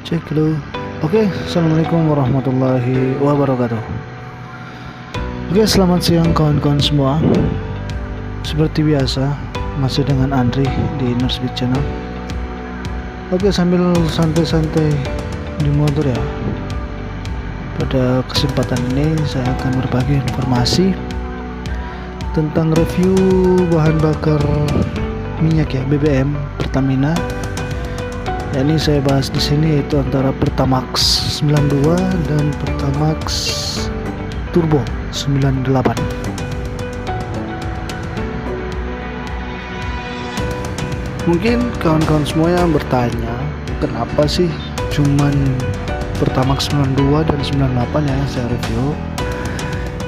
Cek dulu. Oke, assalamualaikum warahmatullahi wabarakatuh. Oke, selamat siang kawan-kawan semua. Seperti biasa, masih dengan Andri di Nurse Beat Channel. Oke, sambil santai-santai di motor ya. Pada kesempatan ini saya akan berbagi informasi tentang review bahan bakar minyak ya, BBM Pertamina. Ya, ini saya bahas di sini yaitu antara Pertamax 92 dan Pertamax Turbo 98. Mungkin kawan-kawan semua yang bertanya, kenapa sih cuman Pertamax 92 dan 98 ya saya review?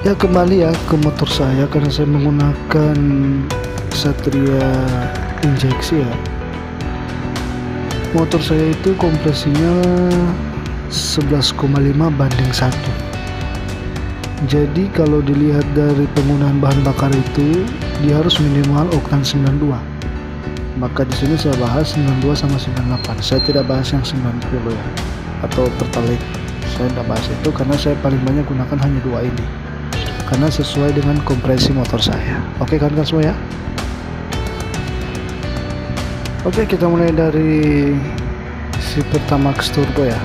Ya kembali ya ke motor saya karena saya menggunakan Satria injeksi ya. Motor saya itu kompresinya 11,5 banding 1. Jadi kalau dilihat dari penggunaan bahan bakar itu, dia harus minimal oktan 92. Maka di sini saya bahas 92 sama 98. Saya tidak bahas yang 90 ya, atau Pertalite. Saya tidak bahas itu karena saya paling banyak gunakan hanya dua ini. Karena sesuai dengan kompresi motor saya. Oke kawan-kawan semua ya. Oke, kita mulai dari si Pertamax Turbo ya.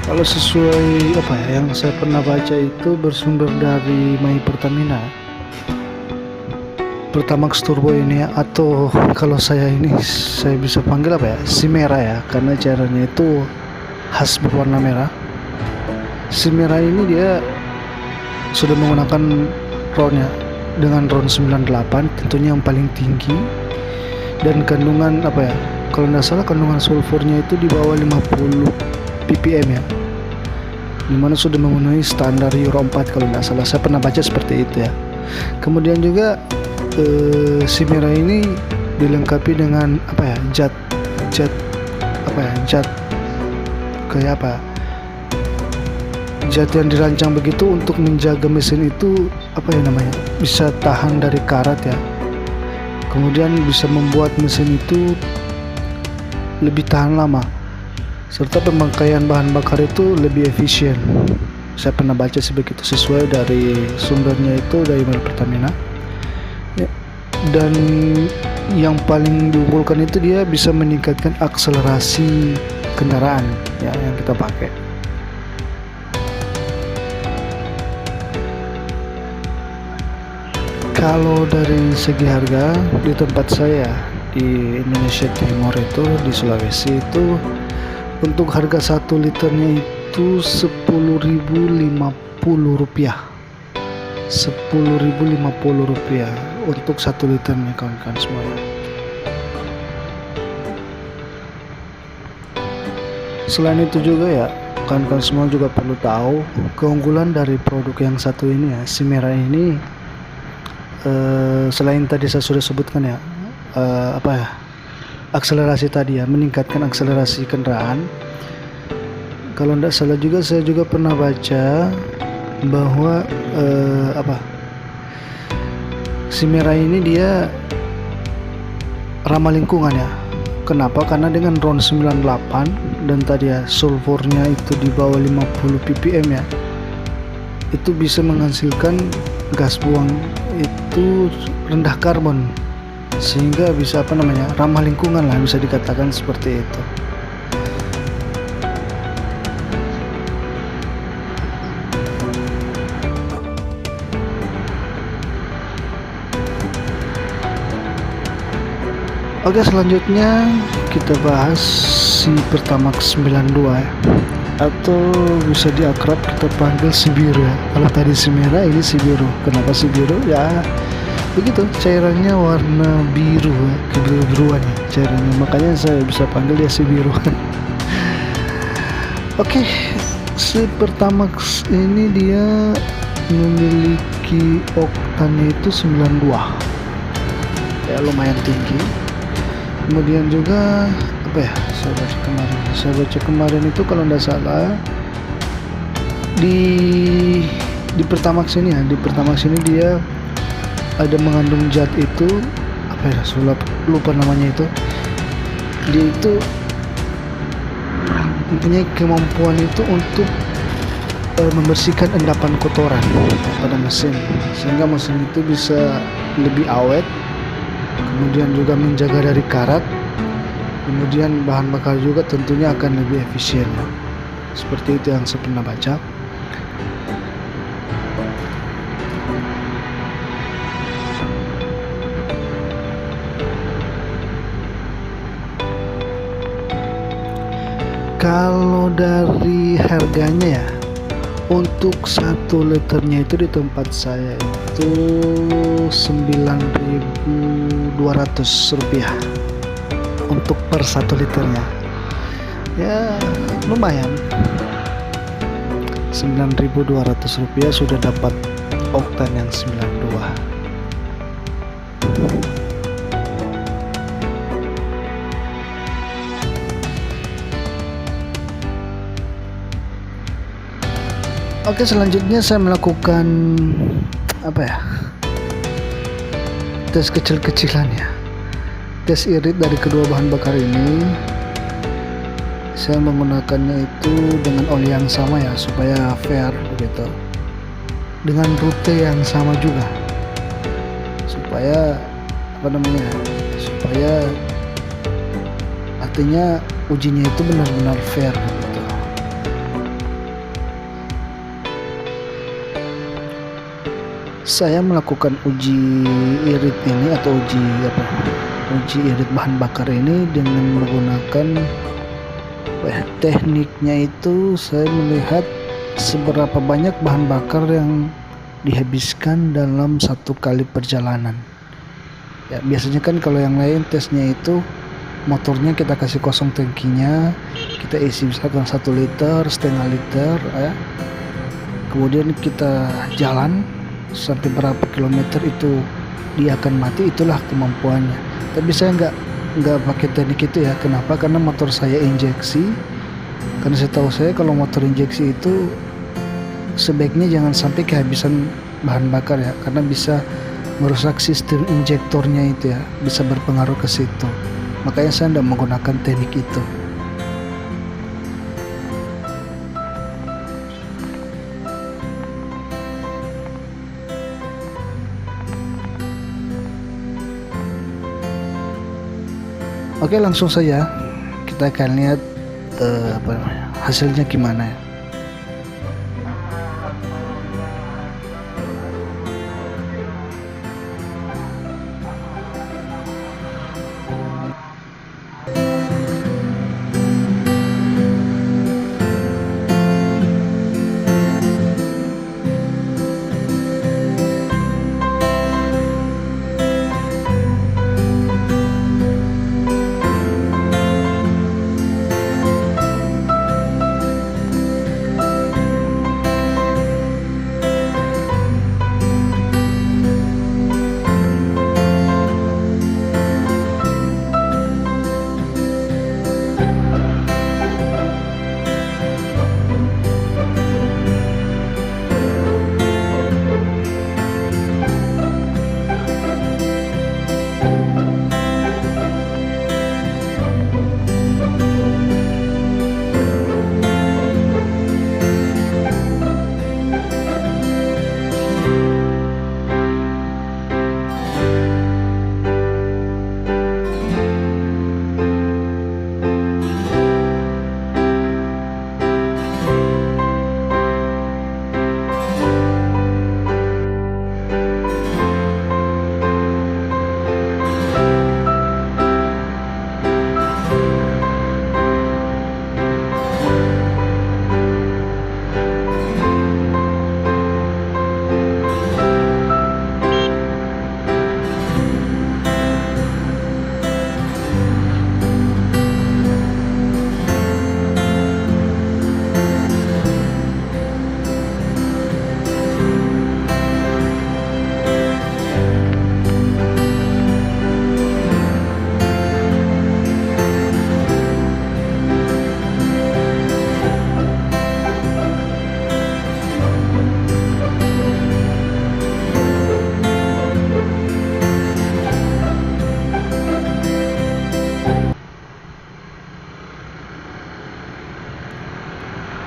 Kalau sesuai apa ya yang saya pernah baca itu bersumber dari My Pertamina. Pertamax Turbo ini ya, atau kalau saya bisa panggil apa ya? Si merah ya, karena cairannya itu khas berwarna merah. Si merah ini dia sudah menggunakan ronnya dengan ron 98, tentunya yang paling tinggi. Dan kandungan apa ya, kalau tidak salah kandungan sulfurnya itu di bawah 50 ppm ya, dimana sudah memenuhi standar Euro 4 kalau tidak salah, saya pernah baca seperti itu ya. Kemudian juga si merah ini dilengkapi dengan apa ya, jet kayak apa, jet yang dirancang begitu untuk menjaga mesin itu apa ya namanya, bisa tahan dari karat ya. Kemudian bisa membuat mesin itu lebih tahan lama, serta pemakaian bahan bakar itu lebih efisien. Saya pernah baca sebegitu, sesuai dari sumbernya itu dari Pertamina ya. Dan yang paling diunggulkan itu dia bisa meningkatkan akselerasi kendaraan ya yang kita pakai. Kalau dari segi harga, di tempat saya di Indonesia Timur itu, di Sulawesi itu, untuk harga 1 liternya itu Rp10.050. Rp10.050 untuk 1 liternya kawan-kawan semuanya. Selain itu juga ya, kawan-kawan semua juga perlu tahu keunggulan dari produk yang satu ini ya, si merah ini. Selain tadi saya sudah sebutkan ya, akselerasi tadi ya, meningkatkan akselerasi kendaraan. Kalau tidak salah juga saya juga pernah baca bahwa si merah ini dia ramah lingkungan ya. Kenapa? Karena dengan ron 98 dan tadi ya sulfurnya itu di bawah 50 ppm ya, itu bisa menghasilkan gas buang itu rendah karbon, sehingga bisa ramah lingkungan lah, bisa dikatakan seperti itu. Oke, selanjutnya kita bahas si Pertamax 92 ya, atau bisa diakrab kita panggil si biru ya. Kalau tadi si merah, ini si biru. Kenapa si biru? Ya begitu, cairannya warna biru ya, kebiru-biruan ya cairannya, makanya saya bisa panggil dia si biru. Oke, si Pertamax ini dia memiliki oktannya itu 92 ya, lumayan tinggi. Kemudian juga saya baca kemarin itu kalau tidak salah di Pertamax ini ya, di Pertamax ini dia ada mengandung zat itu lupa namanya itu. Dia itu mempunyai kemampuan itu untuk membersihkan endapan kotoran pada mesin, sehingga mesin itu bisa lebih awet, kemudian juga menjaga dari karat, kemudian bahan bakar juga tentunya akan lebih efisien. Seperti itu yang saya pernah baca. Kalau dari harganya ya, untuk 1 liternya itu di tempat saya itu Rp9.200 untuk per 1 liternya. Ya lumayan, Rp9.200 sudah dapat oktan yang 92. Oke, selanjutnya saya melakukan tes kecil-kecilan ya. Tes irit dari kedua bahan bakar ini. Saya menggunakannya itu dengan oli yang sama ya, supaya fair begitu. Dengan rute yang sama juga. Supaya supaya artinya ujinya itu benar-benar fair gitu. Saya melakukan uji irit ini atau uji irit bahan bakar ini dengan menggunakan tekniknya itu. Saya melihat seberapa banyak bahan bakar yang dihabiskan dalam 1 kali perjalanan ya. Biasanya kan kalau yang lain tesnya itu motornya kita kasih kosong tangkinya, kita isi misalkan 1 liter, setengah liter ya, kemudian kita jalan sampai berapa kilometer itu dia akan mati. Itulah kemampuannya. Tapi saya nggak pakai teknik itu ya. Kenapa? Karena motor saya injeksi. Karena setahu saya kalau motor injeksi itu sebaiknya jangan sampai kehabisan bahan bakar ya, karena bisa merusak sistem injektornya itu ya, bisa berpengaruh ke situ. Makanya saya tidak menggunakan teknik itu. Oke, langsung saja kita akan lihat hasilnya gimana ya.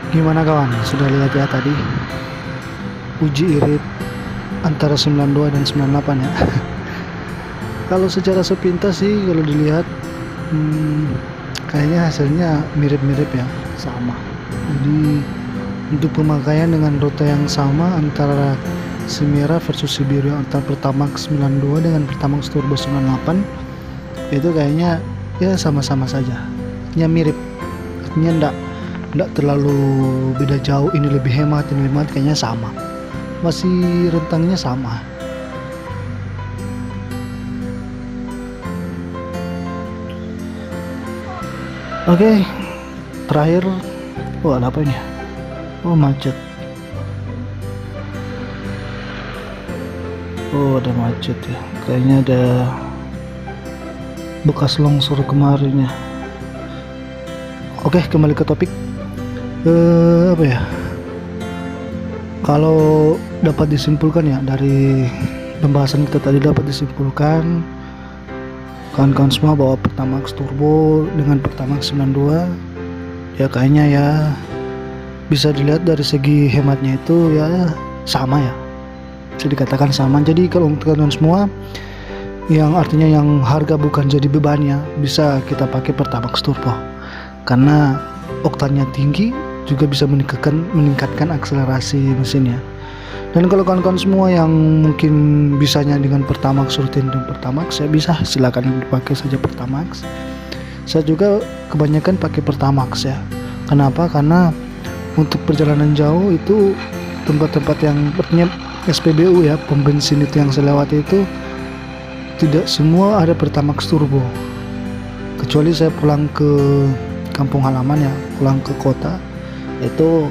Gimana kawan, sudah lihat ya tadi uji irit antara 92 dan 98 ya. Kalau secara sepintas sih kalau dilihat kayaknya hasilnya mirip-mirip ya, sama. Jadi untuk pemakaian dengan rute yang sama antara si merah versus si biru, antara Pertamax 92 dengan Pertamax Turbo 98, itu kayaknya ya sama-sama saja, ya mirip, artinya enggak terlalu beda jauh, ini lebih hemat, ini lebih hemat, kayaknya sama, masih rentangnya sama. Oke, terakhir, ada apa ini? Macet. Ada macet ya, kayaknya ada bekas longsor kemarin ya. Oke, kembali ke topik. Apa ya, kalau dapat disimpulkan ya dari pembahasan kita tadi, dapat disimpulkan kawan-kawan semua bahwa Pertamax Turbo dengan Pertamax 92 ya kayaknya ya bisa dilihat dari segi hematnya itu ya sama ya, bisa dikatakan sama. Jadi kalau untuk kalian semua yang artinya yang harga bukan jadi bebannya, bisa kita pakai Pertamax Turbo karena oktannya tinggi, juga bisa meningkatkan akselerasi mesinnya. Dan kalau kawan-kawan semua yang mungkin bisanya dengan Pertamax rutin dan Pertamax, ya bisa silakan dipakai saja Pertamax. Saya juga kebanyakan pakai Pertamax ya. Kenapa? Karena untuk perjalanan jauh itu tempat-tempat yang artinya SPBU ya, pom bensin itu yang saya lewati itu tidak semua ada Pertamax Turbo. Kecuali saya pulang ke kampung halaman ya, pulang ke kota, itu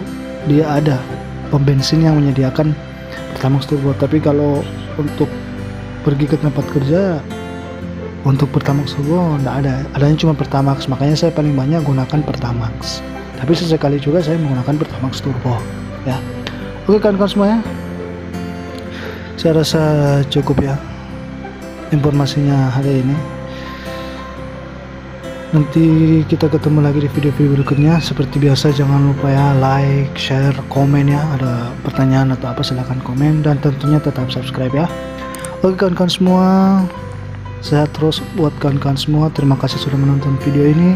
dia ada pom bensin yang menyediakan Pertamax Turbo. Tapi kalau untuk pergi ke tempat kerja, untuk Pertamax Turbo enggak ada, adanya cuma Pertamax. Makanya saya paling banyak gunakan Pertamax, tapi sesekali juga saya menggunakan Pertamax Turbo ya. Oke kawan-kawan semuanya, saya rasa cukup ya informasinya hari ini. Nanti kita ketemu lagi di video-video berikutnya. Seperti biasa jangan lupa ya like, share, komen ya. Ada pertanyaan atau apa silahkan komen, dan tentunya tetap subscribe ya. Oke kawan-kawan semua, sehat terus buat kawan-kawan semua. Terima kasih sudah menonton video ini.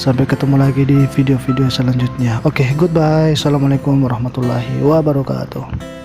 Sampai ketemu lagi di video-video selanjutnya. Oke, goodbye. Assalamualaikum warahmatullahi wabarakatuh.